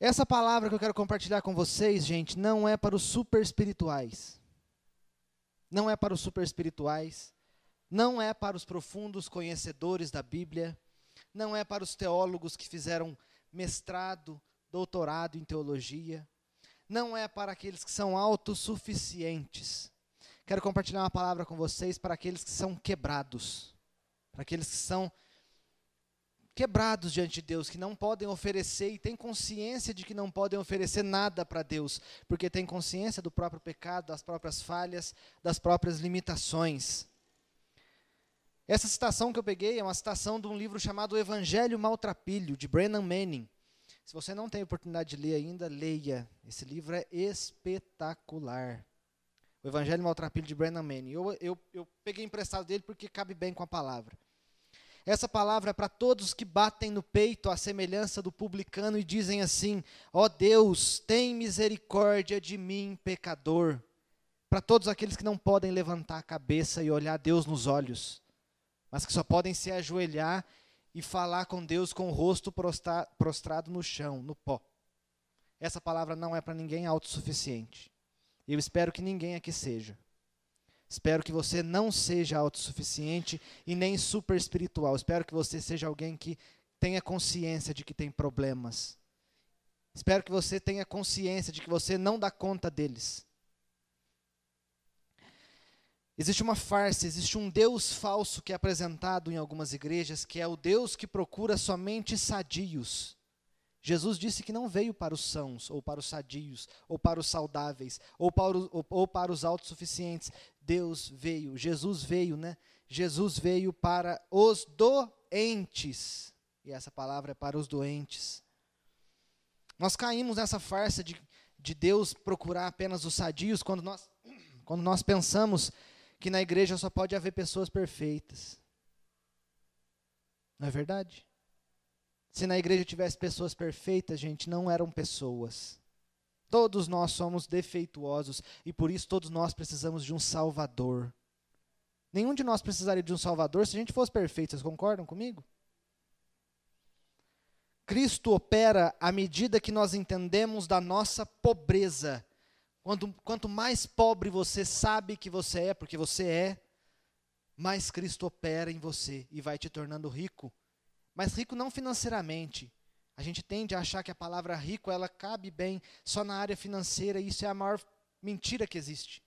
Essa palavra que eu quero compartilhar com vocês, gente, não é para os super espirituais. Não é para os super espirituais. Não é para os profundos conhecedores da Bíblia. Não é para os teólogos que fizeram mestrado, doutorado em teologia. Não é para aqueles que são autossuficientes. Quero compartilhar uma palavra com vocês para aqueles que são quebrados. Para aqueles que são quebrados diante de Deus, que não podem oferecer e têm consciência de que não podem oferecer nada para Deus, porque têm consciência do próprio pecado, das próprias falhas, das próprias limitações. Essa citação que eu peguei é uma citação de um livro chamado O Evangelho Maltrapilho, de Brennan Manning. Se você não tem oportunidade de ler ainda, leia. Esse livro é espetacular. O Evangelho Maltrapilho, de Brennan Manning. Eu peguei emprestado dele porque cabe bem com a palavra. Essa palavra é para todos que batem no peito à semelhança do publicano e dizem assim: ó Deus, tem misericórdia de mim, pecador. Para todos aqueles que não podem levantar a cabeça e olhar Deus nos olhos, mas que só podem se ajoelhar e falar com Deus com o rosto prostrado no chão, no pó. Essa palavra não é para ninguém autossuficiente. Eu espero que ninguém aqui seja. Espero que você não seja autossuficiente e nem super espiritual. Espero que você seja alguém que tenha consciência de que tem problemas. Espero que você tenha consciência de que você não dá conta deles. Existe uma farsa, existe um Deus falso que é apresentado em algumas igrejas, que é o Deus que procura somente sadios. Jesus disse que não veio para os sãos, ou para os sadios, ou para os saudáveis, ou para os autossuficientes. Jesus veio, né? Jesus veio para os doentes. E essa palavra é para os doentes. Nós caímos nessa farsa de Deus procurar apenas os sadios, quando nós pensamos que na igreja só pode haver pessoas perfeitas. Não é verdade? Se na igreja tivesse pessoas perfeitas, gente, não eram pessoas. Todos nós somos defeituosos e por isso todos nós precisamos de um Salvador. Nenhum de nós precisaria de um Salvador se a gente fosse perfeito, vocês concordam comigo? Cristo opera à medida que nós entendemos da nossa pobreza. Quanto mais pobre você sabe que você é, porque você é, mais Cristo opera em você e vai te tornando rico. Mas rico não financeiramente. A gente tende a achar que a palavra rico, ela cabe bem só na área financeira, e isso é a maior mentira que existe.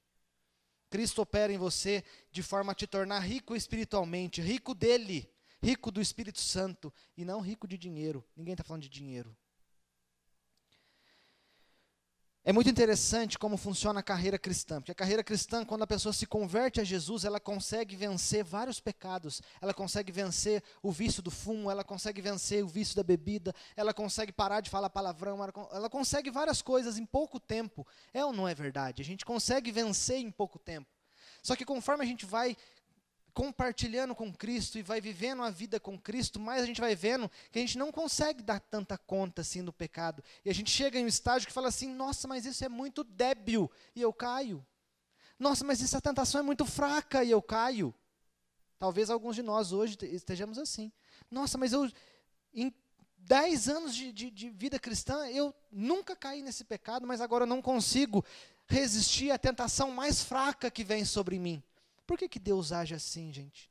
Cristo opera em você de forma a te tornar rico espiritualmente, rico dele, rico do Espírito Santo, e não rico de dinheiro. Ninguém está falando de dinheiro. É muito interessante como funciona a carreira cristã, porque a carreira cristã, quando a pessoa se converte a Jesus, ela consegue vencer vários pecados, ela consegue vencer o vício do fumo, ela consegue vencer o vício da bebida, ela consegue parar de falar palavrão, ela consegue várias coisas em pouco tempo. É ou não é verdade? A gente consegue vencer em pouco tempo. Só que conforme a gente vai compartilhando com Cristo e vai vivendo a vida com Cristo, mais a gente vai vendo que a gente não consegue dar tanta conta assim do pecado. E a gente chega em um estágio que fala assim: nossa, mas isso é muito débil, e eu caio. Nossa, mas essa tentação é muito fraca, e eu caio. Talvez alguns de nós hoje estejamos assim. Nossa, mas em 10 anos de vida cristã, eu nunca caí nesse pecado, mas agora eu não consigo resistir à tentação mais fraca que vem sobre mim. Por que Deus age assim, gente?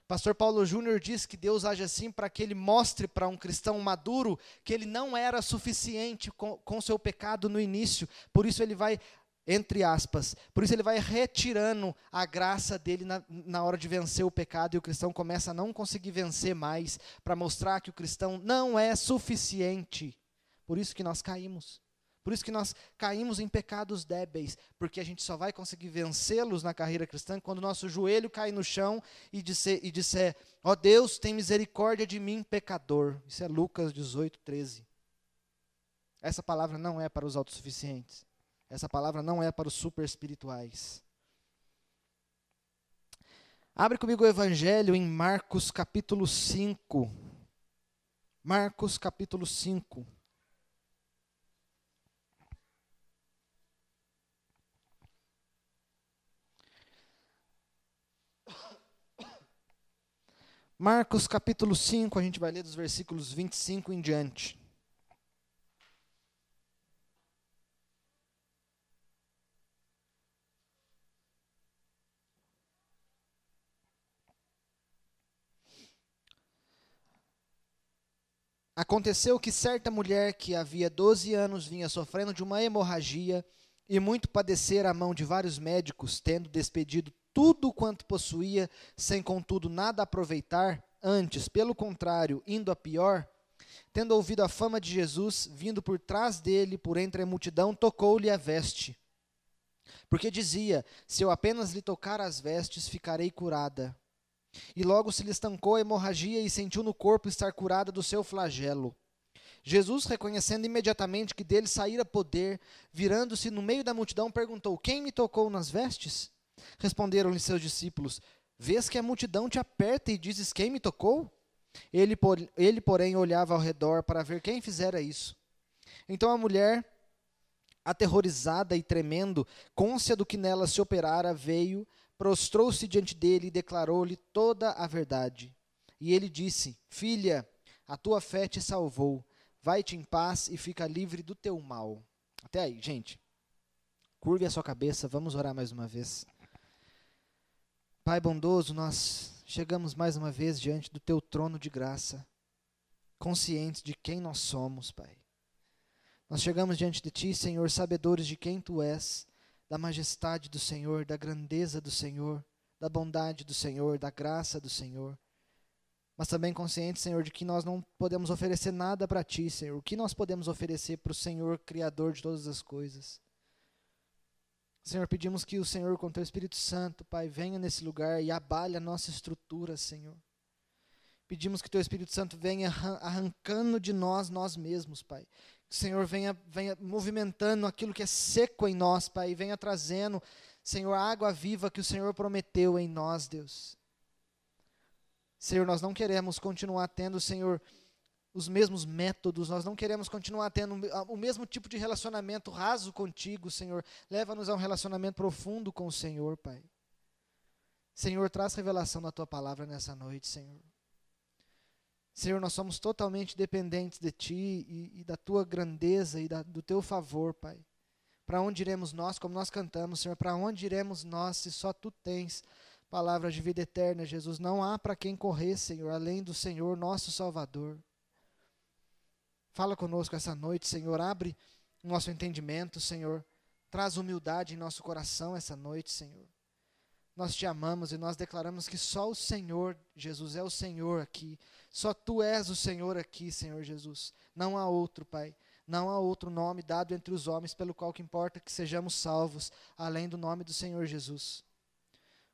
Pastor Paulo Júnior diz que Deus age assim para que ele mostre para um cristão maduro que ele não era suficiente com seu pecado no início. Por isso ele vai, entre aspas, por isso ele vai retirando a graça dele na hora de vencer o pecado, e o cristão começa a não conseguir vencer mais, para mostrar que o cristão não é suficiente. Por isso que nós caímos. Por isso que nós caímos em pecados débeis, porque a gente só vai conseguir vencê-los na carreira cristã quando o nosso joelho cair no chão e disser: ó Deus, tem misericórdia de mim, pecador. Isso é Lucas 18:13. Essa palavra não é para os autossuficientes. Essa palavra não é para os super espirituais. Abre comigo o Evangelho em Marcos capítulo 5. Marcos capítulo 5. Marcos capítulo 5, a gente vai ler dos versículos 25 em diante. Aconteceu que certa mulher que havia 12 anos vinha sofrendo de uma hemorragia e muito padecera à mão de vários médicos, tendo despedido tudo quanto possuía, sem contudo nada aproveitar, antes, pelo contrário, indo a pior, tendo ouvido a fama de Jesus, vindo por trás dele, por entre a multidão, tocou-lhe a veste. Porque dizia: se eu apenas lhe tocar as vestes, ficarei curada. E logo se lhe estancou a hemorragia e sentiu no corpo estar curada do seu flagelo. Jesus, reconhecendo imediatamente que dele saíra poder, virando-se no meio da multidão, perguntou: quem me tocou nas vestes? Responderam-lhe seus discípulos: vês que a multidão te aperta e dizes: quem me tocou? Ele, porém, olhava ao redor para ver quem fizera isso. Então a mulher, aterrorizada e tremendo, cônscia do que nela se operara, veio, prostrou-se diante dele e declarou-lhe toda a verdade. E ele disse: filha, a tua fé te salvou. Vai-te em paz e fica livre do teu mal. Até aí, gente. Curve a sua cabeça, vamos orar mais uma vez. Pai bondoso, nós chegamos mais uma vez diante do teu trono de graça, conscientes de quem nós somos, Pai. Nós chegamos diante de ti, Senhor, sabedores de quem tu és, da majestade do Senhor, da grandeza do Senhor, da bondade do Senhor, da graça do Senhor. Mas também conscientes, Senhor, de que nós não podemos oferecer nada para ti, Senhor. O que nós podemos oferecer para o Senhor, Criador de todas as coisas? Senhor, pedimos que o Senhor, com teu Espírito Santo, Pai, venha nesse lugar e abale a nossa estrutura, Senhor. Pedimos que teu Espírito Santo venha arrancando de nós mesmos, Pai. Que o Senhor venha movimentando aquilo que é seco em nós, Pai, e venha trazendo, Senhor, a água viva que o Senhor prometeu em nós, Deus. Senhor, nós não queremos continuar tendo, Senhor, os mesmos métodos, nós não queremos continuar tendo o mesmo tipo de relacionamento raso contigo, Senhor. Leva-nos a um relacionamento profundo com o Senhor, Pai. Senhor, traz revelação da tua palavra nessa noite, Senhor. Senhor, nós somos totalmente dependentes de ti e da tua grandeza e do teu favor, Pai. Para onde iremos nós, como nós cantamos, Senhor? Para onde iremos nós, se só tu tens palavras de vida eterna, Jesus? Não há para quem correr, Senhor, além do Senhor, nosso Salvador. Fala conosco essa noite, Senhor. Abre o nosso entendimento, Senhor. Traz humildade em nosso coração essa noite, Senhor. Nós te amamos e nós declaramos que só o Senhor, Jesus, é o Senhor aqui. Só tu és o Senhor aqui, Senhor Jesus. Não há outro, Pai. Não há outro nome dado entre os homens pelo qual que importa que sejamos salvos, além do nome do Senhor Jesus.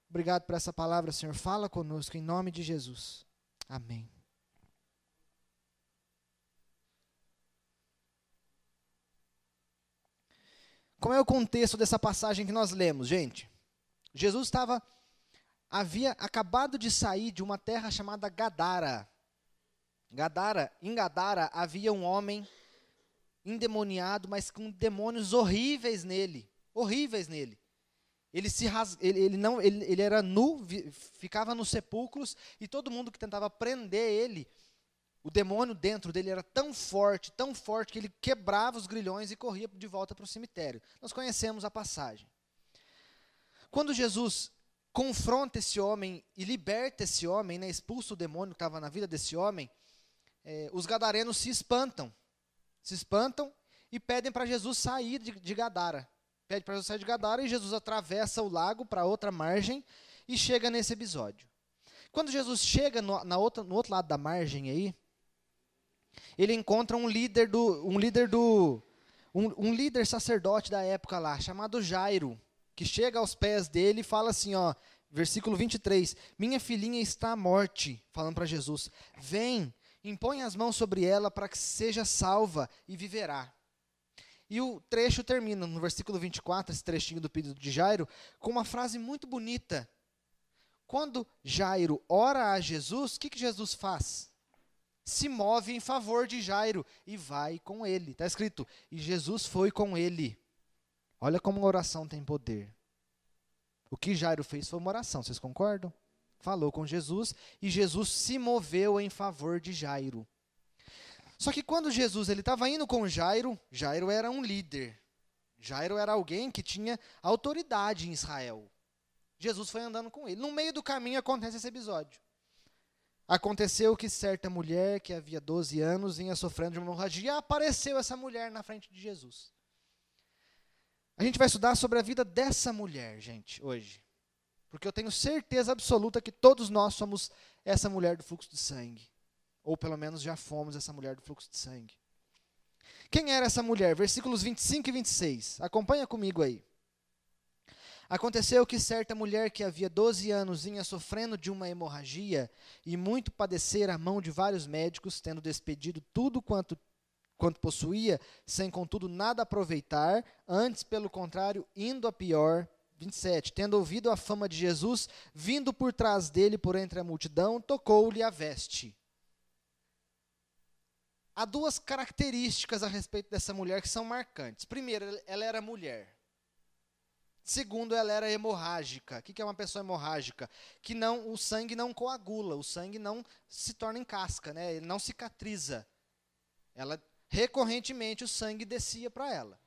Obrigado por essa palavra, Senhor. Fala conosco em nome de Jesus. Amém. Como é o contexto dessa passagem que nós lemos, gente? Jesus havia acabado de sair de uma terra chamada Gadara. Em Gadara havia um homem endemoniado, mas com demônios horríveis nele. Horríveis nele. Ele era nu, ficava nos sepulcros, e todo mundo que tentava prender ele, o demônio dentro dele era tão forte que ele quebrava os grilhões e corria de volta para o cemitério. Nós conhecemos a passagem. Quando Jesus confronta esse homem e liberta esse homem, né, expulsa o demônio que estava na vida desse homem, os gadarenos se espantam e pedem para Jesus sair de Gadara. Pede para Jesus sair de Gadara e Jesus atravessa o lago para outra margem e chega nesse episódio. Quando Jesus chega no outro lado da margem aí, ele encontra um líder sacerdote da época lá, chamado Jairo, que chega aos pés dele e fala assim, ó, versículo 23, minha filhinha está à morte, falando para Jesus, vem, impõe as mãos sobre ela para que seja salva e viverá. E o trecho termina no versículo 24, esse trechinho do pedido de Jairo, com uma frase muito bonita. Quando Jairo ora a Jesus, o que Jesus faz? Se move em favor de Jairo e vai com ele. Está escrito, e Jesus foi com ele. Olha como uma oração tem poder. O que Jairo fez foi uma oração, vocês concordam? Falou com Jesus e Jesus se moveu em favor de Jairo. Só que quando Jesus estava indo com Jairo, Jairo era um líder. Jairo era alguém que tinha autoridade em Israel. Jesus foi andando com ele. No meio do caminho acontece esse episódio. Aconteceu que certa mulher, que havia 12 anos, vinha sofrendo de uma hemorragia, apareceu essa mulher na frente de Jesus. A gente vai estudar sobre a vida dessa mulher, gente, hoje. Porque eu tenho certeza absoluta que todos nós somos essa mulher do fluxo de sangue. Ou pelo menos já fomos essa mulher do fluxo de sangue. Quem era essa mulher? Versículos 25 e 26. Acompanha comigo aí. Aconteceu que certa mulher que havia 12 anos vinha sofrendo de uma hemorragia e muito padecer à mão de vários médicos, tendo despedido tudo quanto possuía, sem contudo nada aproveitar, antes, pelo contrário, indo a pior. 27. Tendo ouvido a fama de Jesus, vindo por trás dele por entre a multidão, tocou-lhe a veste. Há duas características a respeito dessa mulher que são marcantes. Primeiro, ela era mulher. Segundo, ela era hemorrágica. O que é uma pessoa hemorrágica? Que o sangue não coagula, o sangue não se torna em casca, né? Ele não cicatriza. Recorrentemente, o sangue descia para ela.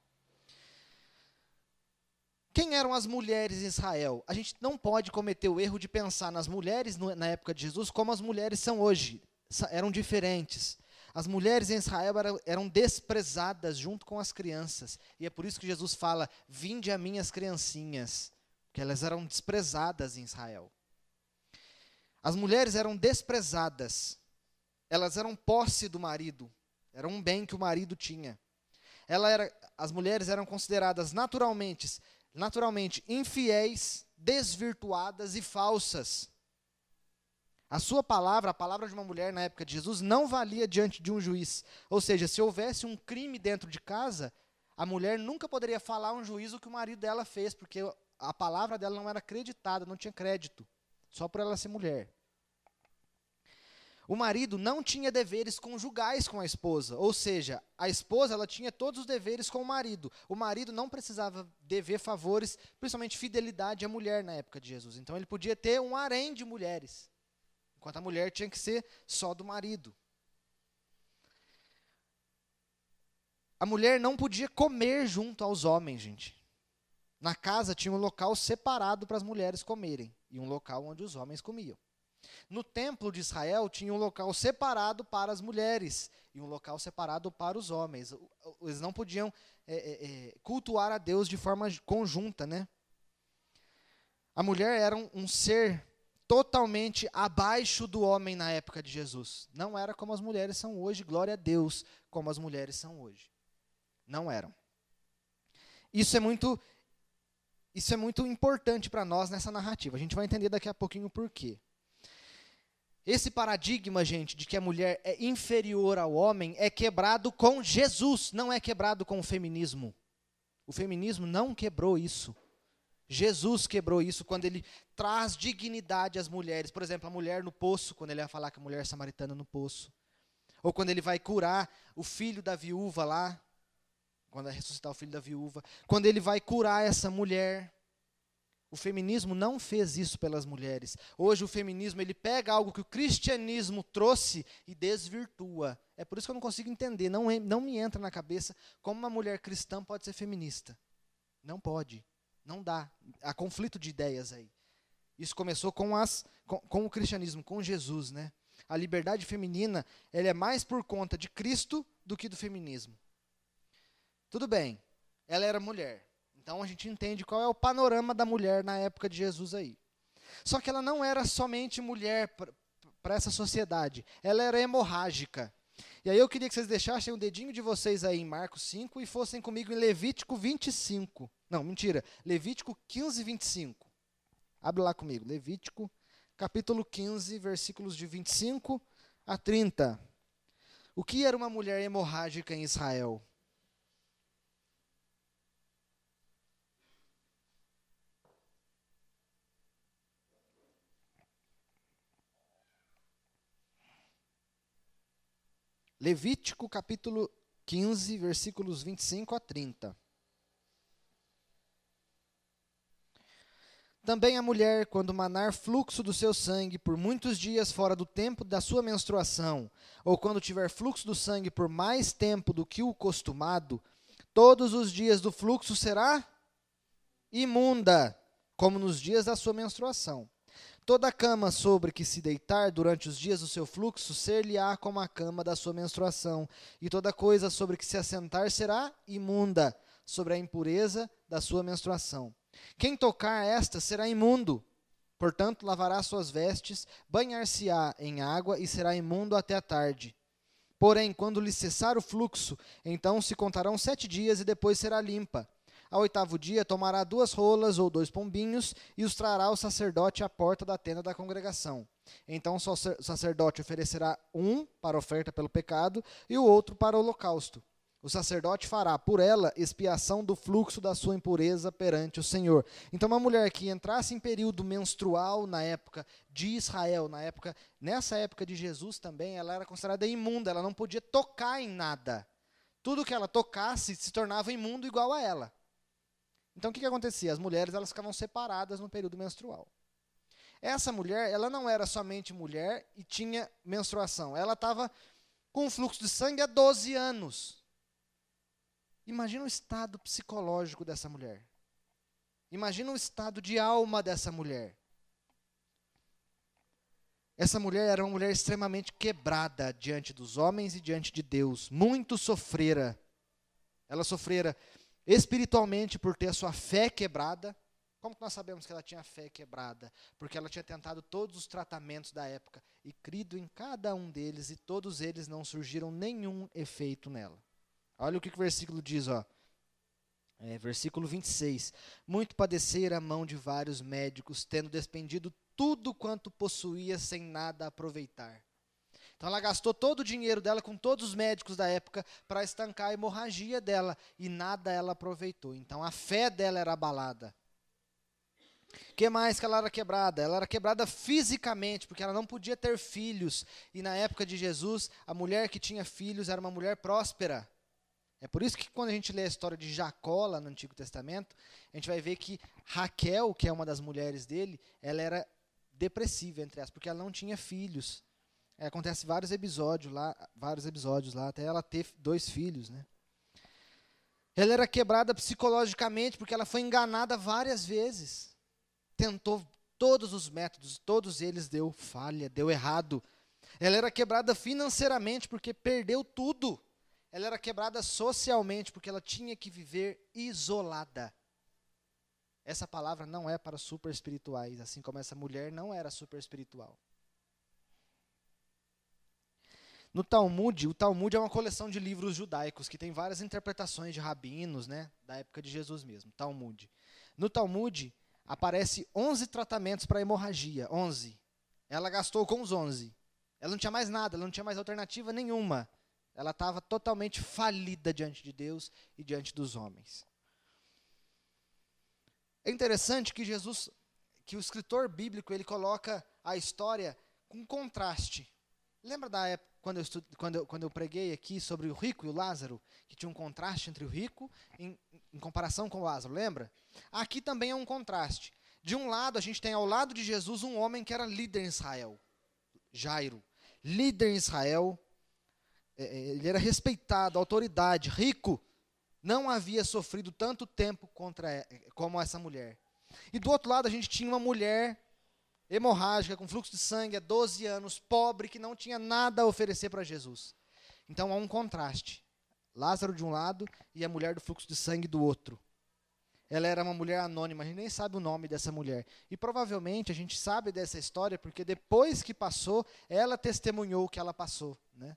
Quem eram as mulheres em Israel? A gente não pode cometer o erro de pensar nas mulheres na época de Jesus como as mulheres são hoje. Eram diferentes. As mulheres em Israel eram desprezadas junto com as crianças. E é por isso que Jesus fala, vinde a mim as criancinhas. Porque elas eram desprezadas em Israel. As mulheres eram desprezadas. Elas eram posse do marido. Era um bem que o marido tinha. As mulheres eram consideradas naturalmente infiéis, desvirtuadas e falsas. A sua palavra, a palavra de uma mulher na época de Jesus, não valia diante de um juiz. Ou seja, se houvesse um crime dentro de casa, a mulher nunca poderia falar a um juiz o que o marido dela fez, porque a palavra dela não era acreditada, não tinha crédito, só por ela ser mulher. O marido não tinha deveres conjugais com a esposa, ou seja, a esposa ela tinha todos os deveres com o marido. O marido não precisava dever favores, principalmente fidelidade à mulher na época de Jesus. Então ele podia ter um harém de mulheres. Enquanto a mulher tinha que ser só do marido. A mulher não podia comer junto aos homens, gente. Na casa tinha um local separado para as mulheres comerem. E um local onde os homens comiam. No templo de Israel tinha um local separado para as mulheres. E um local separado para os homens. Eles não podiam cultuar a Deus de forma conjunta, né? A mulher era um ser totalmente abaixo do homem na época de Jesus. Não era como as mulheres são hoje, glória a Deus, como as mulheres são hoje. Não eram. Isso é muito importante para nós nessa narrativa. A gente vai entender daqui a pouquinho o porquê. Esse paradigma, gente, de que a mulher é inferior ao homem é quebrado com Jesus, não é quebrado com o feminismo. O feminismo não quebrou isso. Jesus quebrou isso quando ele traz dignidade às mulheres. Por exemplo, a mulher no poço, quando ele vai falar com a mulher samaritana no poço. Ou quando ele vai curar o filho da viúva lá, quando vai ressuscitar o filho da viúva. Quando ele vai curar essa mulher. O feminismo não fez isso pelas mulheres. Hoje o feminismo ele pega algo que o cristianismo trouxe e desvirtua. É por isso que eu não consigo entender, não me entra na cabeça como uma mulher cristã pode ser feminista. Não pode. Não dá. Há conflito de ideias aí. Isso começou com o cristianismo, com Jesus, né? A liberdade feminina, ela é mais por conta de Cristo do que do feminismo. Tudo bem, ela era mulher. Então a gente entende qual é o panorama da mulher na época de Jesus aí. Só que ela não era somente mulher para essa sociedade. Ela era hemorrágica. E aí eu queria que vocês deixassem o dedinho de vocês aí em Marcos 5 e fossem comigo em Levítico 25. Não, mentira. Levítico 15, 25. Abre lá comigo. Levítico, capítulo 15, versículos de 25 a 30. O que era uma mulher hemorrágica em Israel? Levítico, capítulo 15, versículos 25 a 30. Também a mulher, quando manar fluxo do seu sangue por muitos dias fora do tempo da sua menstruação, ou quando tiver fluxo do sangue por mais tempo do que o costumado, todos os dias do fluxo será imunda, como nos dias da sua menstruação. Toda cama sobre que se deitar durante os dias do seu fluxo, ser-lhe-á como a cama da sua menstruação, e toda coisa sobre que se assentar será imunda, sobre a impureza da sua menstruação. Quem tocar esta será imundo, portanto lavará suas vestes, banhar-se-á em água e será imundo até a tarde. Porém, quando lhe cessar o fluxo, então se contarão 7 dias e depois será limpa. Ao 8º dia tomará 2 rolas ou 2 pombinhos e os trará ao sacerdote à porta da tenda da congregação. Então o sacerdote oferecerá um para oferta pelo pecado e o outro para o holocausto. O sacerdote fará por ela expiação do fluxo da sua impureza perante o Senhor. Então uma mulher que entrasse em período menstrual na época de Israel, nessa época de Jesus também, ela era considerada imunda, ela não podia tocar em nada. Tudo que ela tocasse se tornava imundo igual a ela. Então o que acontecia? As mulheres elas ficavam separadas no período menstrual. Essa mulher, ela não era somente mulher e tinha menstruação. Ela estava com fluxo de sangue há 12 anos. Imagina o estado psicológico dessa mulher. Imagina o estado de alma dessa mulher. Essa mulher era uma mulher extremamente quebrada diante dos homens e diante de Deus. Muito sofrera. Ela sofrera espiritualmente por ter a sua fé quebrada. Como que nós sabemos que ela tinha a fé quebrada? Porque ela tinha tentado todos os tratamentos da época e crido em cada um deles, e todos eles não surgiram nenhum efeito nela. Olha o que o versículo diz, versículo 26. Muito padecera a mão de vários médicos, tendo despendido tudo quanto possuía sem nada aproveitar. Então ela gastou todo o dinheiro dela com todos os médicos da época para estancar a hemorragia dela e nada ela aproveitou. Então a fé dela era abalada. O que mais que ela era quebrada? Ela era quebrada fisicamente, porque ela não podia ter filhos. E na época de Jesus, a mulher que tinha filhos era uma mulher próspera. É por isso que quando a gente lê a história de Jacó lá no Antigo Testamento, a gente vai ver que Raquel, que é uma das mulheres dele, ela era depressiva, entre aspas, porque ela não tinha filhos. Acontece vários episódios lá, até ela ter 2 filhos, né? Ela era quebrada psicologicamente, porque ela foi enganada várias vezes. Tentou todos os métodos, todos eles deu falha, deu errado. Ela era quebrada financeiramente, porque perdeu tudo. Ela era quebrada socialmente, porque ela tinha que viver isolada. Essa palavra não é para super espirituais, assim como essa mulher não era super espiritual. No Talmud, o Talmud é uma coleção de livros judaicos que tem várias interpretações de rabinos, né, da época de Jesus mesmo, Talmud. No Talmud, aparece 11 tratamentos para hemorragia, 11. Ela gastou com os 11. Ela não tinha mais nada, ela não tinha mais alternativa nenhuma. Ela estava totalmente falida diante de Deus e diante dos homens. É interessante que que o escritor bíblico, ele coloca a história com contraste. Lembra da época quando eu preguei aqui sobre o rico e o Lázaro, que tinha um contraste entre o rico em comparação com o Lázaro, lembra? Aqui também é um contraste. De um lado, a gente tem ao lado de Jesus um homem que era líder em Israel, Jairo. Líder em Israel, ele era respeitado, autoridade, rico, não havia sofrido tanto tempo como essa mulher. E do outro lado a gente tinha uma mulher hemorrágica, com fluxo de sangue há 12 anos, pobre, que não tinha nada a oferecer para Jesus. Então há um contraste. Lázaro de um lado e a mulher do fluxo de sangue do outro. Ela era uma mulher anônima, a gente nem sabe o nome dessa mulher. E provavelmente a gente sabe dessa história porque depois que passou, ela testemunhou o que ela passou, né?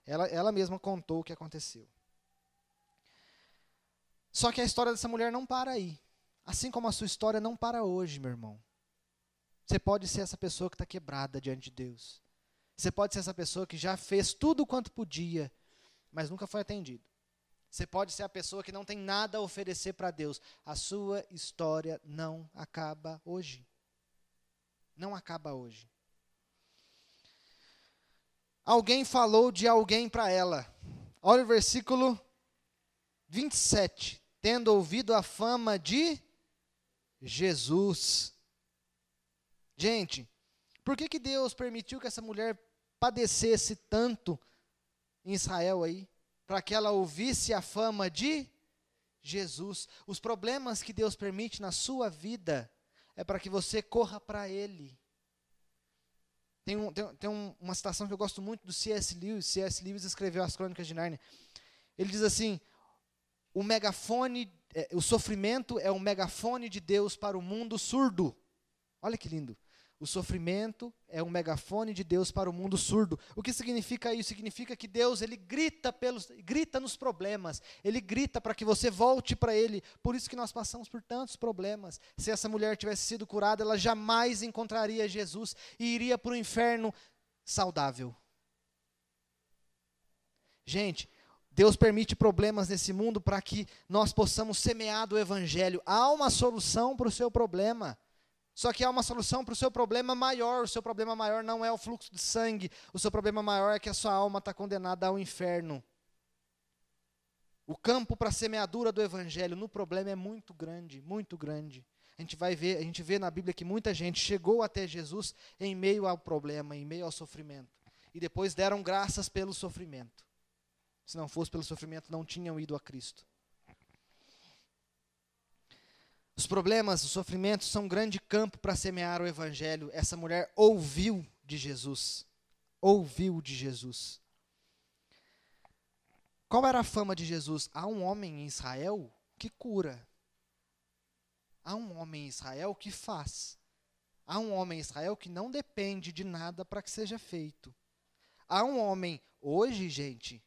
Ela mesma contou o que aconteceu. Só que a história dessa mulher não para aí. Assim como a sua história não para hoje, meu irmão. Você pode ser essa pessoa que está quebrada diante de Deus. Você pode ser essa pessoa que já fez tudo quanto podia, mas nunca foi atendido. Você pode ser a pessoa que não tem nada a oferecer para Deus. A sua história não acaba hoje. Não acaba hoje. Alguém falou de alguém para ela. Olha o versículo 27. Tendo ouvido a fama de Jesus. Gente, por que Deus permitiu que essa mulher padecesse tanto em Israel aí? Para que ela ouvisse a fama de Jesus. Os problemas que Deus permite na sua vida é para que você corra para Ele. Uma citação que eu gosto muito do C.S. Lewis. C.S. Lewis escreveu As Crônicas de Nárnia. Ele diz assim: o sofrimento é um megafone de Deus para o mundo surdo. Olha que lindo. O sofrimento é um megafone de Deus para o mundo surdo. O que significa isso? Significa que Deus, ele grita nos problemas. Ele grita para que você volte para Ele. Por isso que nós passamos por tantos problemas. Se essa mulher tivesse sido curada, ela jamais encontraria Jesus e iria para o inferno saudável. Gente, Deus permite problemas nesse mundo para que nós possamos semear o Evangelho. Há uma solução para o seu problema. Só que há uma solução para o seu problema maior. O seu problema maior não é o fluxo de sangue. O seu problema maior é que a sua alma está condenada ao inferno. O campo para a semeadura do Evangelho no problema é muito grande, muito grande. A gente vê na Bíblia que muita gente chegou até Jesus em meio ao problema, em meio ao sofrimento. E depois deram graças pelo sofrimento. Se não fosse pelo sofrimento, não tinham ido a Cristo. Os problemas, os sofrimentos são um grande campo para semear o Evangelho. Essa mulher ouviu de Jesus. Ouviu de Jesus. Qual era a fama de Jesus? Há um homem em Israel que cura. Há um homem em Israel que faz. Há um homem em Israel que não depende de nada para que seja feito. Há um homem hoje, gente,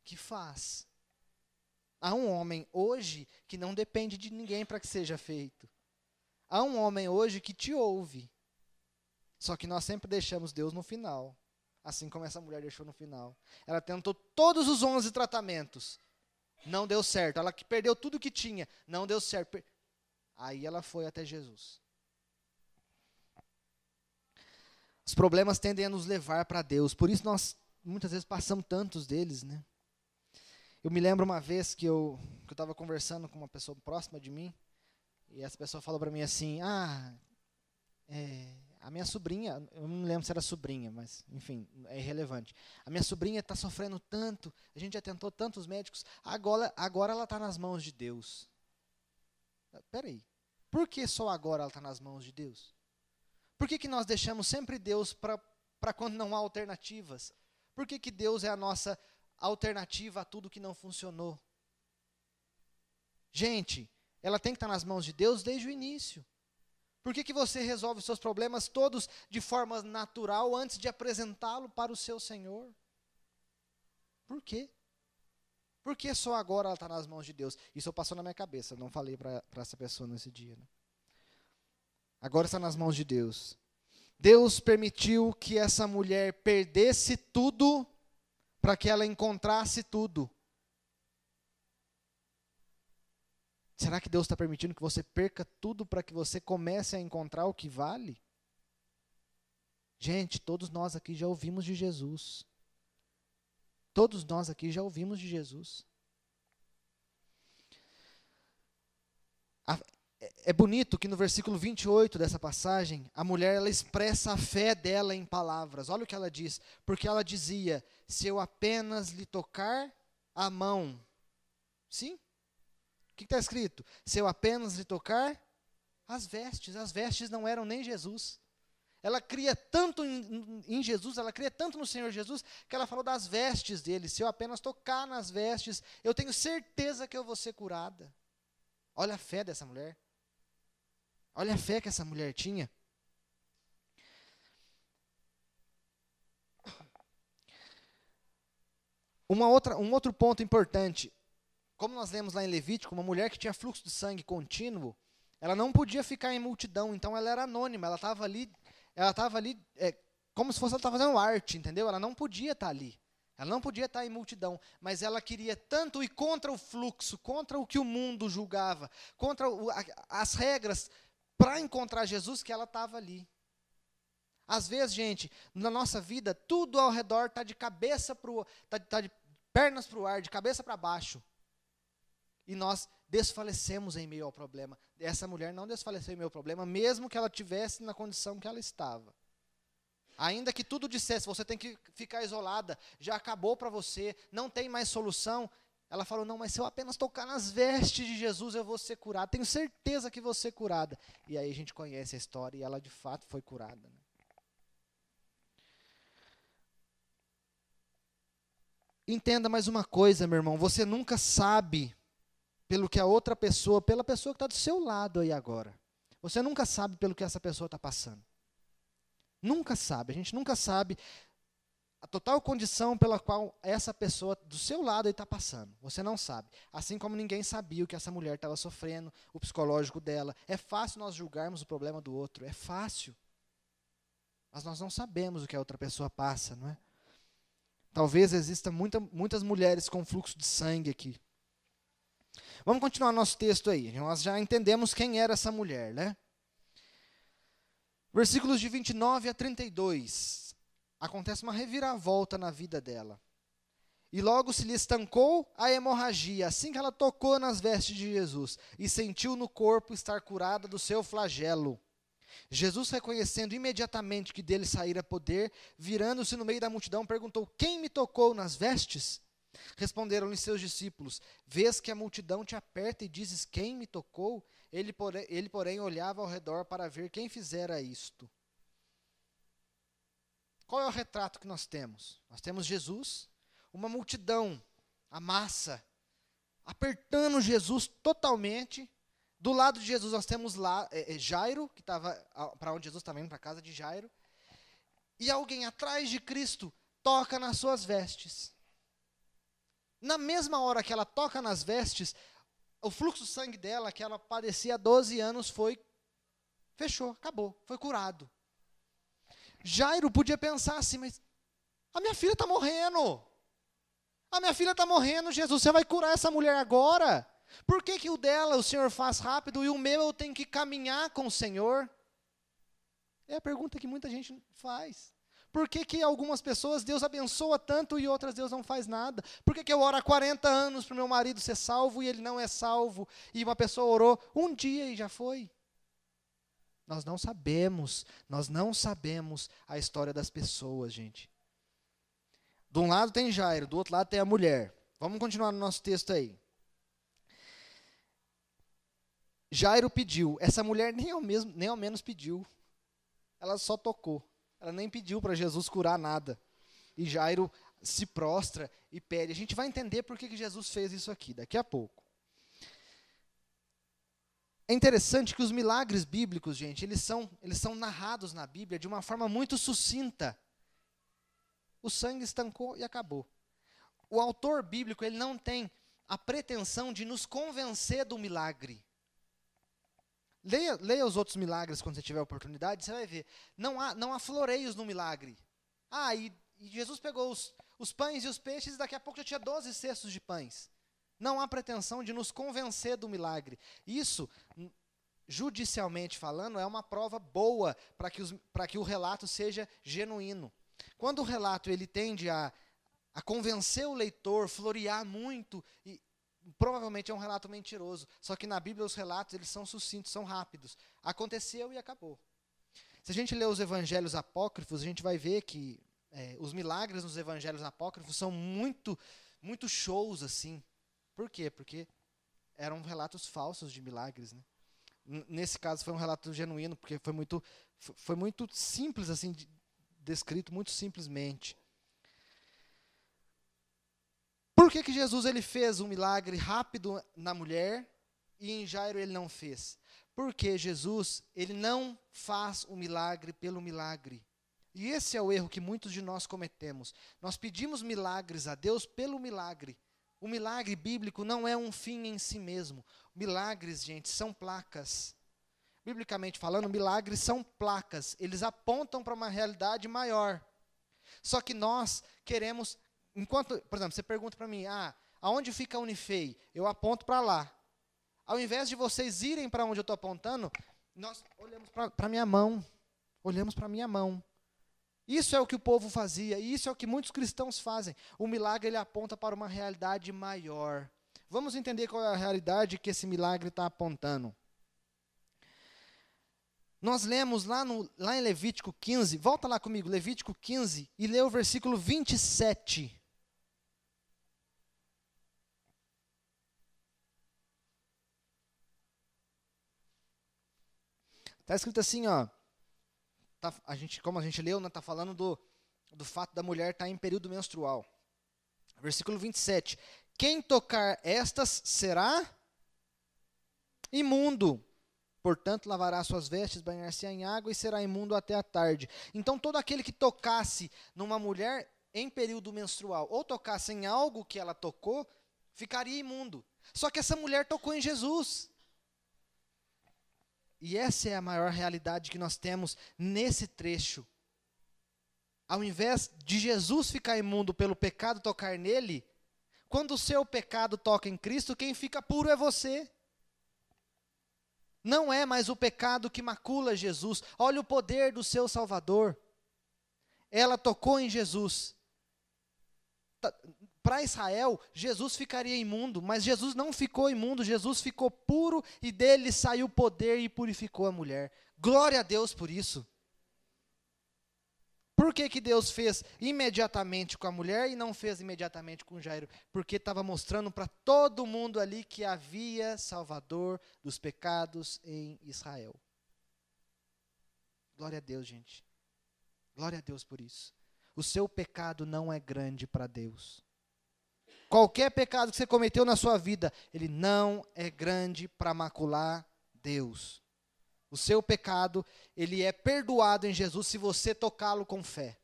que faz. Há um homem hoje que não depende de ninguém para que seja feito. Há um homem hoje que te ouve. Só que nós sempre deixamos Deus no final. Assim como essa mulher deixou no final. Ela tentou todos os 11 tratamentos. Não deu certo. Ela que perdeu tudo que tinha. Não deu certo. Aí ela foi até Jesus. Os problemas tendem a nos levar para Deus. Por isso nós muitas vezes passamos tantos deles, né? Eu me lembro uma vez que eu estava conversando com uma pessoa próxima de mim, e essa pessoa falou para mim assim, a minha sobrinha, eu não lembro se era sobrinha, mas enfim, é irrelevante. A minha sobrinha está sofrendo tanto, a gente já tentou tantos médicos, agora ela está nas mãos de Deus. Peraí, por que só agora ela está nas mãos de Deus? Por que nós deixamos sempre Deus para quando não há alternativas? Por que Deus é a nossa alternativa a tudo que não funcionou? Gente, ela tem que estar nas mãos de Deus desde o início. Por que você resolve os seus problemas todos de forma natural antes de apresentá-lo para o seu Senhor? Por quê? Por que só agora ela está nas mãos de Deus? Isso passou na minha cabeça, não falei para essa pessoa nesse dia. Né? Agora está nas mãos de Deus. Deus permitiu que essa mulher perdesse tudo para que ela encontrasse tudo. Será que Deus está permitindo que você perca tudo para que você comece a encontrar o que vale? Gente, todos nós aqui já ouvimos de Jesus. Todos nós aqui já ouvimos de Jesus. É bonito que no versículo 28 dessa passagem, a mulher ela expressa a fé dela em palavras. Olha o que ela diz. Porque ela dizia, se eu apenas lhe tocar a mão. Sim? O que está escrito? Se eu apenas lhe tocar as vestes não eram nem Jesus. Ela cria tanto em Jesus, ela cria tanto no Senhor Jesus, que ela falou das vestes dele. Se eu apenas tocar nas vestes, eu tenho certeza que eu vou ser curada. Olha a fé dessa mulher. Olha a fé que essa mulher tinha. Um outro ponto importante. Como nós lemos lá em Levítico, uma mulher que tinha fluxo de sangue contínuo, ela não podia ficar em multidão, então ela era anônima, ela estava ali como se fosse ela estava fazendo arte, entendeu? Ela não podia estar ali. Ela não podia estar em multidão, mas ela queria tanto ir contra o fluxo, contra o que o mundo julgava, contra as regras, para encontrar Jesus, que ela estava ali. Às vezes, gente, na nossa vida, tudo ao redor está de cabeça tá de pernas para o ar, de cabeça para baixo. E nós desfalecemos em meio ao problema. Essa mulher não desfaleceu em meio ao problema, mesmo que ela estivesse na condição que ela estava. Ainda que tudo dissesse, você tem que ficar isolada, já acabou para você, não tem mais solução. Ela falou, não, mas se eu apenas tocar nas vestes de Jesus, eu vou ser curada. Tenho certeza que vou ser curada. E aí a gente conhece a história e ela de fato foi curada. Né? Entenda mais uma coisa, meu irmão, você nunca sabe pela pessoa que está do seu lado aí agora. Você nunca sabe pelo que essa pessoa está passando. Nunca sabe, a gente nunca sabe a total condição pela qual essa pessoa do seu lado está passando. Você não sabe. Assim como ninguém sabia o que essa mulher estava sofrendo, o psicológico dela. É fácil nós julgarmos o problema do outro, é fácil. Mas nós não sabemos o que a outra pessoa passa, não é? Talvez exista muitas mulheres com fluxo de sangue aqui. Vamos continuar nosso texto aí. Nós já entendemos quem era essa mulher, né? Versículos de 29 a 32. Acontece uma reviravolta na vida dela. E logo se lhe estancou a hemorragia, assim que ela tocou nas vestes de Jesus, e sentiu no corpo estar curada do seu flagelo. Jesus, reconhecendo imediatamente que dele saíra poder, virando-se no meio da multidão, perguntou: quem me tocou nas vestes? Responderam-lhe seus discípulos: vês que a multidão te aperta e dizes: quem me tocou? Ele, porém, olhava ao redor para ver quem fizera isto. Qual é o retrato que nós temos? Nós temos Jesus, uma multidão, a massa, apertando Jesus totalmente. Do lado de Jesus nós temos lá Jairo, que estava para onde Jesus estava indo, para a casa de Jairo. E alguém atrás de Cristo toca nas suas vestes. Na mesma hora que ela toca nas vestes, o fluxo de sangue dela, que ela padecia há 12 anos, fechou, acabou, foi curado. Jairo podia pensar assim, mas a minha filha está morrendo. A minha filha está morrendo, Jesus, você vai curar essa mulher agora? Por que o dela o Senhor faz rápido e o meu eu tenho que caminhar com o Senhor? É a pergunta que muita gente faz. Por que algumas pessoas Deus abençoa tanto e outras Deus não faz nada? Por que eu oro há 40 anos para o meu marido ser salvo e ele não é salvo? E uma pessoa orou um dia e já foi? Nós não sabemos a história das pessoas, gente. De um lado tem Jairo, do outro lado tem a mulher. Vamos continuar no nosso texto aí. Jairo pediu, essa mulher nem ao menos pediu, ela só tocou, ela nem pediu para Jesus curar nada, e Jairo se prostra e pede. A gente vai entender por que Jesus fez isso aqui, daqui a pouco. É interessante que os milagres bíblicos, gente, eles são narrados na Bíblia de uma forma muito sucinta. O sangue estancou e acabou. O autor bíblico, ele não tem a pretensão de nos convencer do milagre. Leia os outros milagres quando você tiver oportunidade, você vai ver. Não há floreios no milagre. E Jesus pegou os pães e os peixes, e daqui a pouco já tinha 12 cestos de pães. Não há pretensão de nos convencer do milagre. Isso, judicialmente falando, é uma prova boa para que o relato seja genuíno. Quando o relato ele tende a convencer o leitor, florear muito, provavelmente é um relato mentiroso. Só que na Bíblia os relatos eles são sucintos, são rápidos. Aconteceu e acabou. Se a gente ler os evangelhos apócrifos, a gente vai ver que os milagres nos evangelhos apócrifos são muito, muito shows assim. Por quê? Porque eram relatos falsos de milagres, né? Nesse caso foi um relato genuíno, porque foi muito simples assim, descrito muito simplesmente. Por que Jesus ele fez um milagre rápido na mulher e em Jairo ele não fez? Porque Jesus ele não faz o milagre pelo milagre. E esse é o erro que muitos de nós cometemos. Nós pedimos milagres a Deus pelo milagre. O milagre bíblico não é um fim em si mesmo. Milagres, gente, são placas. Biblicamente falando, milagres são placas. Eles apontam para uma realidade maior. Só que nós queremos, por exemplo, você pergunta para mim, aonde fica a Unifei? Eu aponto para lá. Ao invés de vocês irem para onde eu estou apontando, nós olhamos para a minha mão. Olhamos para a minha mão. Isso é o que o povo fazia, e isso é o que muitos cristãos fazem. O milagre ele aponta para uma realidade maior. Vamos entender qual é a realidade que esse milagre está apontando. Nós lemos lá em Levítico 15, volta lá comigo, Levítico 15, e lê o versículo 27. Está escrito assim, como a gente leu, está falando do fato da mulher estar em período menstrual. Versículo 27. Quem tocar estas será imundo. Portanto, lavará suas vestes, banhar-se em água e será imundo até a tarde. Então, todo aquele que tocasse numa mulher em período menstrual, ou tocasse em algo que ela tocou, ficaria imundo. Só que essa mulher tocou em Jesus. E essa é a maior realidade que nós temos nesse trecho. Ao invés de Jesus ficar imundo pelo pecado tocar nele, quando o seu pecado toca em Cristo, quem fica puro é você. Não é mais o pecado que macula Jesus. Olha o poder do seu Salvador. Ela tocou em Jesus. Para Israel, Jesus ficaria imundo, mas Jesus não ficou imundo, Jesus ficou puro e dele saiu o poder e purificou a mulher. Glória a Deus por isso. Por que Deus fez imediatamente com a mulher e não fez imediatamente com Jairo? Porque estava mostrando para todo mundo ali que havia Salvador dos pecados em Israel. Glória a Deus, gente. Glória a Deus por isso. O seu pecado não é grande para Deus. Qualquer pecado que você cometeu na sua vida, ele não é grande para macular Deus. O seu pecado, ele é perdoado em Jesus se você tocá-lo com fé.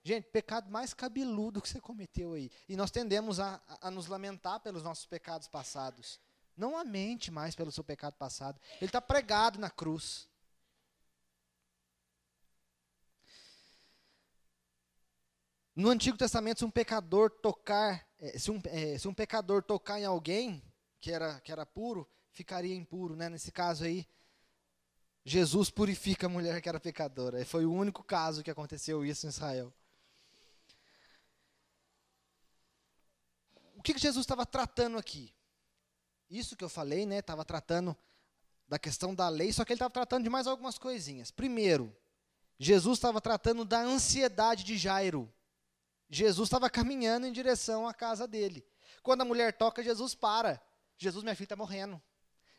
Gente, pecado mais cabeludo que você cometeu aí. E nós tendemos a nos lamentar pelos nossos pecados passados. Não lamente mais pelo seu pecado passado. Ele está pregado na cruz. No Antigo Testamento, se um pecador tocar em alguém que era puro, ficaria impuro, né? Nesse caso aí, Jesus purifica a mulher que era pecadora. Foi o único caso que aconteceu isso em Israel. O que Jesus estava tratando aqui? Isso que eu falei, né? Estava tratando da questão da lei, só que ele estava tratando de mais algumas coisinhas. Primeiro, Jesus estava tratando da ansiedade de Jairo. Jesus estava caminhando em direção à casa dele. Quando a mulher toca, Jesus para. Jesus, minha filha está morrendo.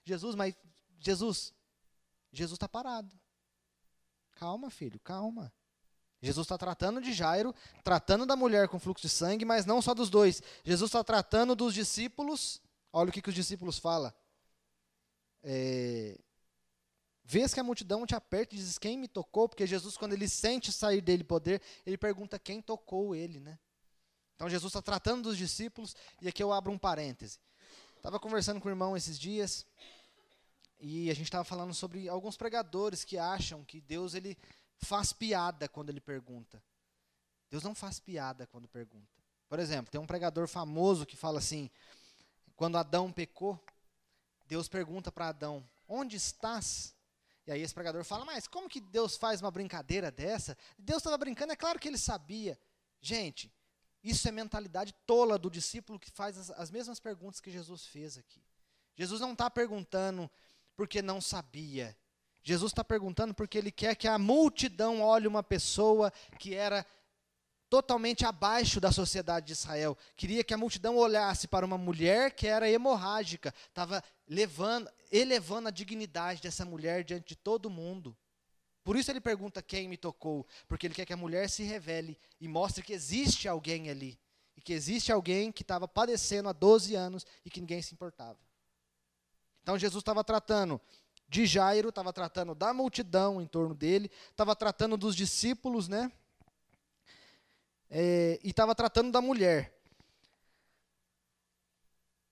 Jesus está parado. Calma, filho, calma. Jesus está tratando de Jairo, tratando da mulher com fluxo de sangue, mas não só dos dois. Jesus está tratando dos discípulos. Olha o que os discípulos falam. Vês que a multidão te aperta e diz, quem me tocou? Porque Jesus, quando ele sente sair dele poder, ele pergunta quem tocou ele, né? Então, Jesus está tratando dos discípulos, e aqui eu abro um parêntese. Estava conversando com o irmão esses dias, e a gente estava falando sobre alguns pregadores que acham que Deus ele faz piada quando ele pergunta. Deus não faz piada quando pergunta. Por exemplo, tem um pregador famoso que fala assim, quando Adão pecou, Deus pergunta para Adão, onde estás? E aí esse pregador fala, mas como que Deus faz uma brincadeira dessa? Deus estava brincando, é claro que ele sabia. Gente, isso é mentalidade tola do discípulo que faz as mesmas perguntas que Jesus fez aqui. Jesus não está perguntando porque não sabia. Jesus está perguntando porque ele quer que a multidão olhe uma pessoa que era totalmente abaixo da sociedade de Israel. Queria que a multidão olhasse para uma mulher que era hemorrágica, estava elevando a dignidade dessa mulher diante de todo mundo. Por isso ele pergunta quem me tocou, porque ele quer que a mulher se revele e mostre que existe alguém ali, e que existe alguém que estava padecendo há 12 anos e que ninguém se importava. Então Jesus estava tratando de Jairo, estava tratando da multidão em torno dele, estava tratando dos discípulos, né? E estava tratando da mulher.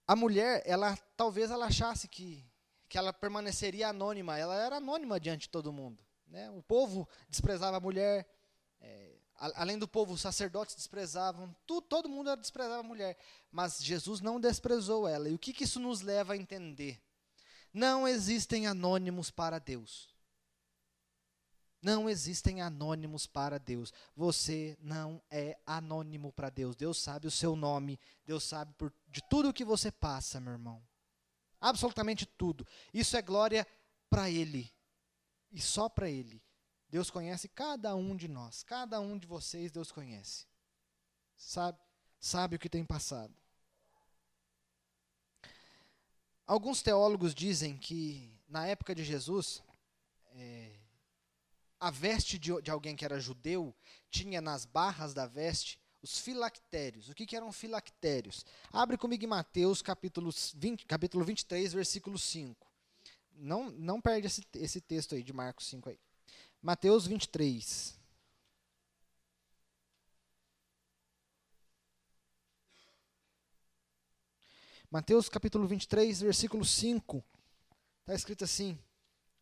A mulher, talvez ela achasse que ela permaneceria anônima. Ela era anônima diante de todo mundo, né? O povo desprezava a mulher. Além do povo, os sacerdotes desprezavam. Todo mundo desprezava a mulher. Mas Jesus não desprezou ela. E o que isso nos leva a entender? Não existem anônimos para Deus. Não existem anônimos para Deus. Você não é anônimo para Deus. Deus sabe o seu nome. Deus sabe de tudo o que você passa, meu irmão. Absolutamente tudo. Isso é glória para Ele. E só para Ele. Deus conhece cada um de nós. Cada um de vocês Deus conhece. Sabe o que tem passado. Alguns teólogos dizem que na época de Jesus, a veste de alguém que era judeu tinha nas barras da veste os filactérios. O que eram filactérios? Abre comigo em Mateus capítulo 23, versículo 5. Não perde esse texto aí de Marcos 5 aí. Mateus 23. Mateus capítulo 23, versículo 5. Está escrito assim.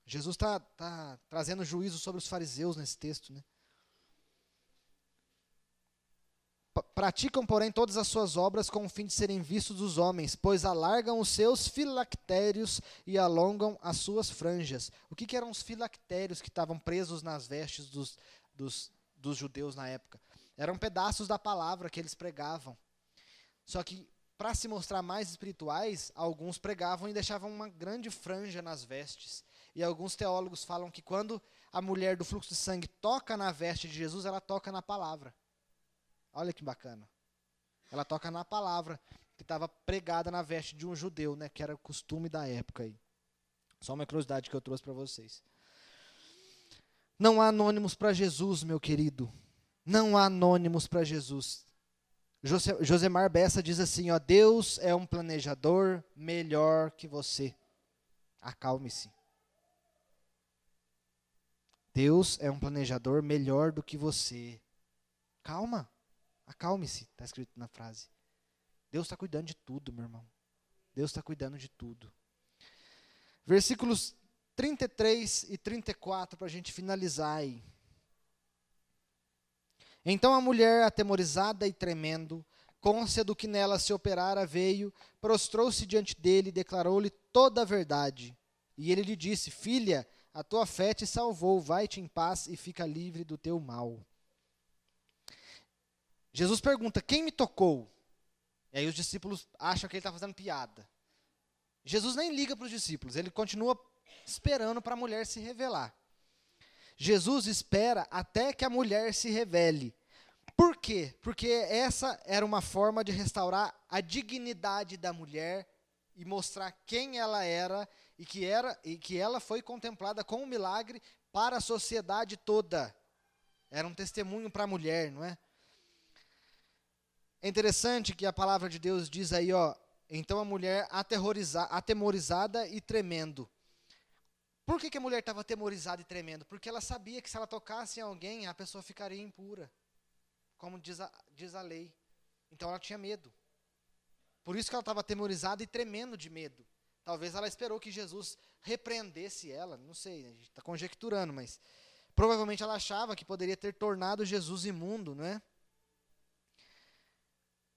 Jesus está trazendo juízo sobre os fariseus nesse texto, né? Praticam, porém, todas as suas obras com o fim de serem vistos dos homens, pois alargam os seus filactérios e alongam as suas franjas. O que eram os filactérios que estavam presos nas vestes dos judeus na época? Eram pedaços da palavra que eles pregavam. Só que, para se mostrar mais espirituais, alguns pregavam e deixavam uma grande franja nas vestes. E alguns teólogos falam que quando a mulher do fluxo de sangue toca na veste de Jesus, ela toca na palavra. Olha que bacana. Ela toca na palavra que estava pregada na veste de um judeu, né, que era o costume da época aí. Só uma curiosidade que eu trouxe para vocês. Não há anônimos para Jesus, meu querido. Não há anônimos para Jesus. Josemar Bessa diz assim, ó, Deus é um planejador melhor que você. Acalme-se. Deus é um planejador melhor do que você. Calma. Acalme-se, está escrito na frase. Deus está cuidando de tudo, meu irmão. Deus está cuidando de tudo. Versículos 33 e 34, para a gente finalizar aí. Então a mulher, atemorizada e tremendo, cônscia do que nela se operara, veio, prostrou-se diante dele e declarou-lhe toda a verdade. E ele lhe disse, filha, a tua fé te salvou, vai-te em paz e fica livre do teu mal. Jesus pergunta, quem me tocou? E aí os discípulos acham que ele está fazendo piada. Jesus nem liga para os discípulos, ele continua esperando para a mulher se revelar. Jesus espera até que a mulher se revele. Por quê? Porque essa era uma forma de restaurar a dignidade da mulher e mostrar quem ela era e que ela foi contemplada com um milagre para a sociedade toda. Era um testemunho para a mulher, não é? É interessante que a palavra de Deus diz aí, ó, então a mulher atemorizada e tremendo. Por que a mulher estava atemorizada e tremendo? Porque ela sabia que se ela tocasse em alguém, a pessoa ficaria impura, como diz a lei. Então ela tinha medo. Por isso que ela estava atemorizada e tremendo de medo. Talvez ela esperou que Jesus repreendesse ela, não sei, a gente está conjecturando, mas provavelmente ela achava que poderia ter tornado Jesus imundo, não é?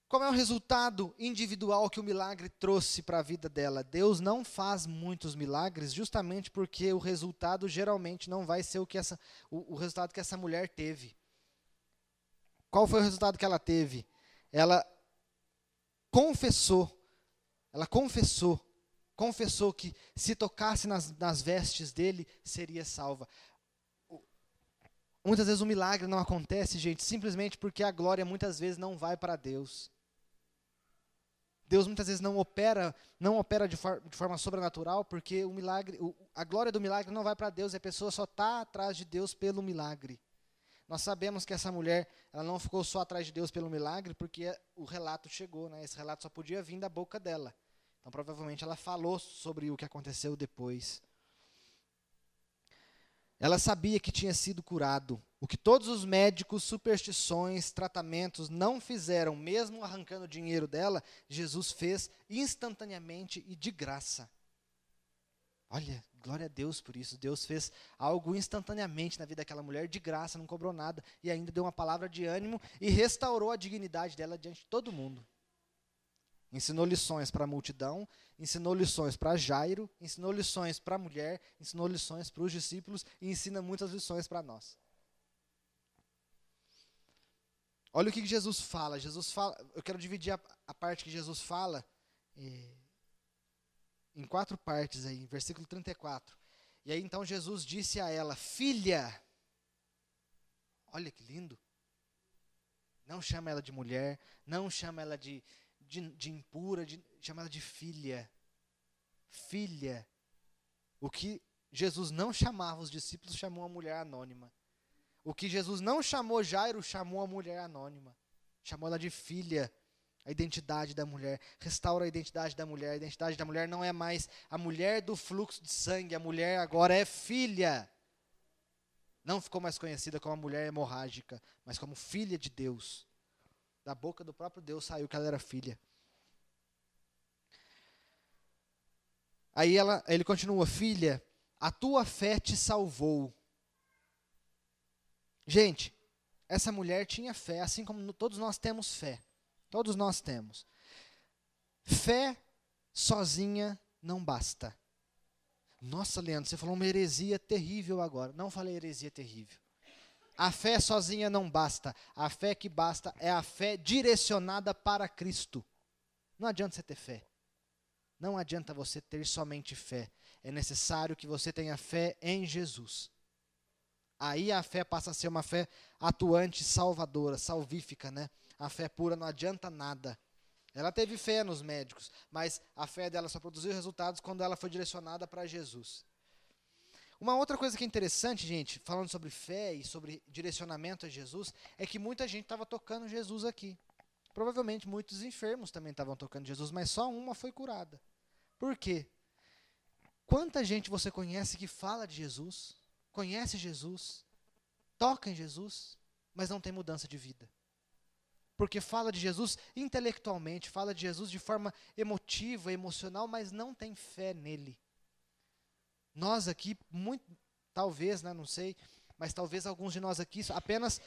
Qual é o resultado individual que o milagre trouxe para a vida dela? Deus não faz muitos milagres justamente porque o resultado geralmente não vai ser o resultado que essa mulher teve. Qual foi o resultado que ela teve? Ela confessou que se tocasse nas vestes dele, seria salva. Muitas vezes o milagre não acontece, gente, simplesmente porque a glória muitas vezes não vai para Deus. Deus muitas vezes não opera de forma sobrenatural, porque a glória do milagre não vai para Deus, e a pessoa só está atrás de Deus pelo milagre. Nós sabemos que essa mulher, ela não ficou só atrás de Deus pelo milagre, porque o relato chegou, né? Esse relato só podia vir da boca dela. Então, provavelmente, ela falou sobre o que aconteceu depois. Ela sabia que tinha sido curado. O que todos os médicos, superstições, tratamentos não fizeram, mesmo arrancando o dinheiro dela, Jesus fez instantaneamente e de graça. Olha, glória a Deus por isso. Deus fez algo instantaneamente na vida daquela mulher, de graça, não cobrou nada, e ainda deu uma palavra de ânimo e restaurou a dignidade dela diante de todo mundo. Ensinou lições para a multidão, ensinou lições para Jairo, ensinou lições para a mulher, ensinou lições para os discípulos e ensina muitas lições para nós. Olha o que Jesus fala. Eu quero dividir a parte que Jesus fala em 4 partes aí, versículo 34. E aí então Jesus disse a ela, filha, olha que lindo. Não chama ela de mulher, não chama ela de impura, chama ela de filha. Filha. O que Jesus não chamava os discípulos, chamou uma mulher anônima. O que Jesus não chamou Jairo, chamou a mulher anônima. Chamou ela de filha. A identidade da mulher. Restaura a identidade da mulher. A identidade da mulher não é mais a mulher do fluxo de sangue. A mulher agora é filha. Não ficou mais conhecida como a mulher hemorrágica, mas como filha de Deus. Da boca do próprio Deus saiu que ela era filha. Aí ele continua: filha, a tua fé te salvou. Gente, essa mulher tinha fé, assim como todos nós temos fé. Todos nós temos. Fé sozinha não basta. Nossa, Leandro, você falou uma heresia terrível agora. Não falei heresia terrível. A fé sozinha não basta. A fé que basta é a fé direcionada para Cristo. Não adianta você ter fé. Não adianta você ter somente fé. É necessário que você tenha fé em Jesus. Aí a fé passa a ser uma fé atuante, salvadora, salvífica, né? A fé pura não adianta nada. Ela teve fé nos médicos, mas a fé dela só produziu resultados quando ela foi direcionada para Jesus. Uma outra coisa que é interessante, gente, falando sobre fé e sobre direcionamento a Jesus, é que muita gente estava tocando Jesus aqui. Provavelmente muitos enfermos também estavam tocando Jesus, mas só uma foi curada. Por quê? Quanta gente você conhece que fala de Jesus, conhece Jesus, toca em Jesus, mas não tem mudança de vida? Porque fala de Jesus intelectualmente, fala de Jesus de forma emotiva, emocional, mas não tem fé nele. Nós aqui, talvez, né, não sei, mas talvez alguns de nós aqui apenas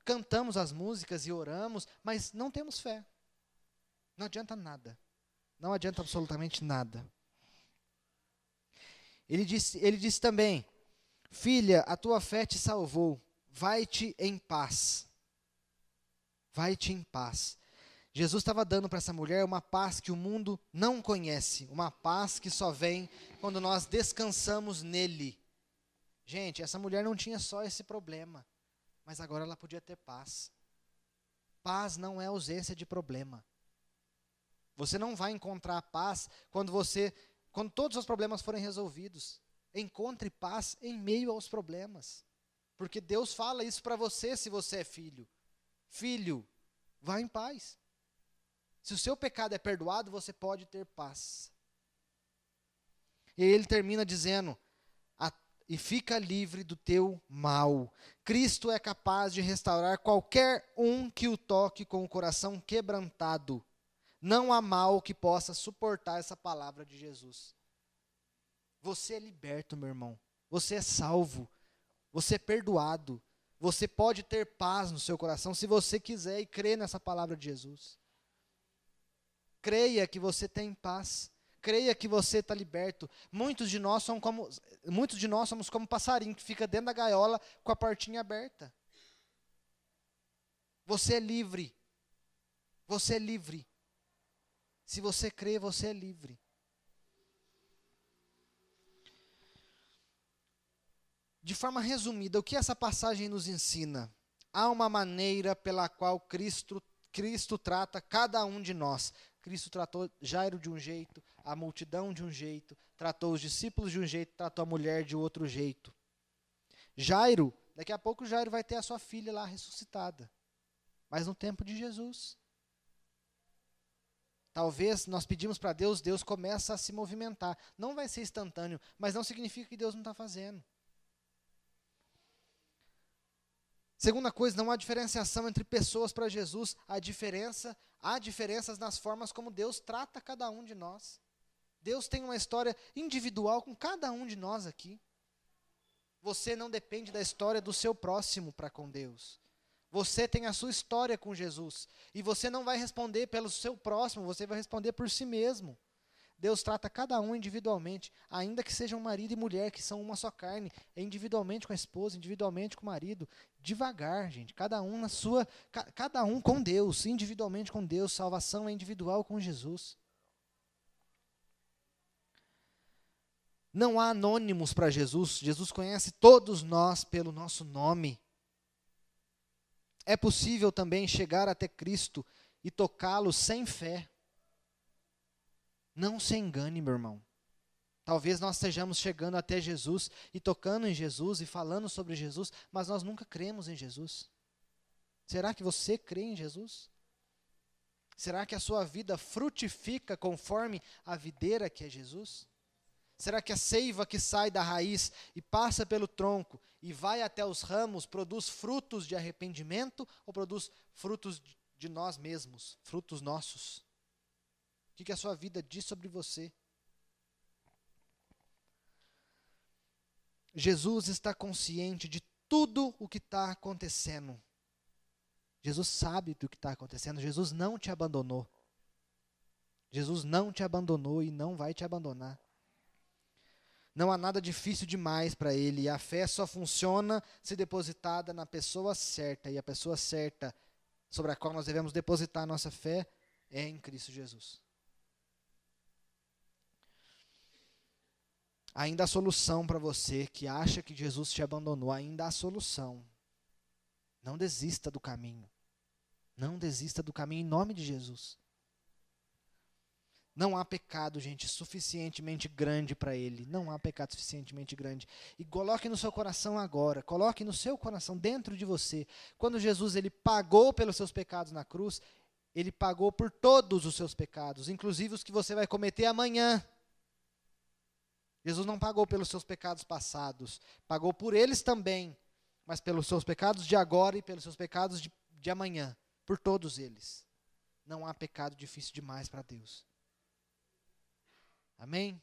cantamos as músicas e oramos, mas não temos fé. Não adianta nada. Não adianta absolutamente nada. Ele disse também: filha, a tua fé te salvou, vai-te em paz. Vai-te em paz. Jesus estava dando para essa mulher uma paz que o mundo não conhece, uma paz que só vem quando nós descansamos nele. Gente, essa mulher não tinha só esse problema, mas agora ela podia ter paz. Paz não é ausência de problema. Você não vai encontrar paz quando todos os problemas forem resolvidos. Encontre paz em meio aos problemas, porque Deus fala isso para você se você é filho. Filho, vá em paz. Se o seu pecado é perdoado, você pode ter paz. E ele termina dizendo: e fica livre do teu mal. Cristo é capaz de restaurar qualquer um que o toque com o coração quebrantado. Não há mal que possa suportar essa palavra de Jesus. Você é liberto, meu irmão. Você é salvo. Você é perdoado. Você pode ter paz no seu coração se você quiser e crer nessa palavra de Jesus. Creia que você tem paz. Creia que você está liberto. Muitos de nós somos como passarinho que fica dentro da gaiola com a portinha aberta. Você é livre. Você é livre. Se você crê, você é livre. De forma resumida, o que essa passagem nos ensina? Há uma maneira pela qual Cristo trata cada um de nós. Cristo tratou Jairo de um jeito, a multidão de um jeito, tratou os discípulos de um jeito, tratou a mulher de outro jeito. Daqui a pouco Jairo vai ter a sua filha lá ressuscitada. Mas no tempo de Jesus. Talvez nós pedimos para Deus, Deus começa a se movimentar. Não vai ser instantâneo, mas não significa que Deus não está fazendo. Segunda coisa, não há diferenciação entre pessoas para Jesus. Há diferenças nas formas como Deus trata cada um de nós. Deus tem uma história individual com cada um de nós aqui. Você não depende da história do seu próximo para com Deus. Você tem a sua história com Jesus. E você não vai responder pelo seu próximo, você vai responder por si mesmo. Deus trata cada um individualmente, ainda que sejam marido e mulher, que são uma só carne, individualmente com a esposa, individualmente com o marido, devagar, gente, cada um com Deus, individualmente com Deus, salvação é individual com Jesus. Não há anônimos para Jesus, Jesus conhece todos nós pelo nosso nome. É possível também chegar até Cristo e tocá-lo sem fé. Não se engane, meu irmão. Talvez nós estejamos chegando até Jesus e tocando em Jesus e falando sobre Jesus, mas nós nunca cremos em Jesus. Será que você crê em Jesus? Será que a sua vida frutifica conforme a videira que é Jesus? Será que a seiva que sai da raiz e passa pelo tronco e vai até os ramos produz frutos de arrependimento ou produz frutos de nós mesmos, frutos nossos? O que a sua vida diz sobre você? Jesus está consciente de tudo o que está acontecendo. Jesus sabe do que está acontecendo. Jesus não te abandonou. Jesus não te abandonou e não vai te abandonar. Não há nada difícil demais para Ele. E a fé só funciona se depositada na pessoa certa. E a pessoa certa sobre a qual nós devemos depositar a nossa fé é em Cristo Jesus. Ainda há solução para você que acha que Jesus te abandonou. Ainda há solução. Não desista do caminho. Não desista do caminho em nome de Jesus. Não há pecado, gente, suficientemente grande para Ele. Não há pecado suficientemente grande. E coloque no seu coração agora. Coloque no seu coração, dentro de você. Quando Jesus ele pagou pelos seus pecados na cruz, Ele pagou por todos os seus pecados, inclusive os que você vai cometer amanhã. Jesus não pagou pelos seus pecados passados, pagou por eles também, mas pelos seus pecados de agora e pelos seus pecados de amanhã, por todos eles. Não há pecado difícil demais para Deus. Amém?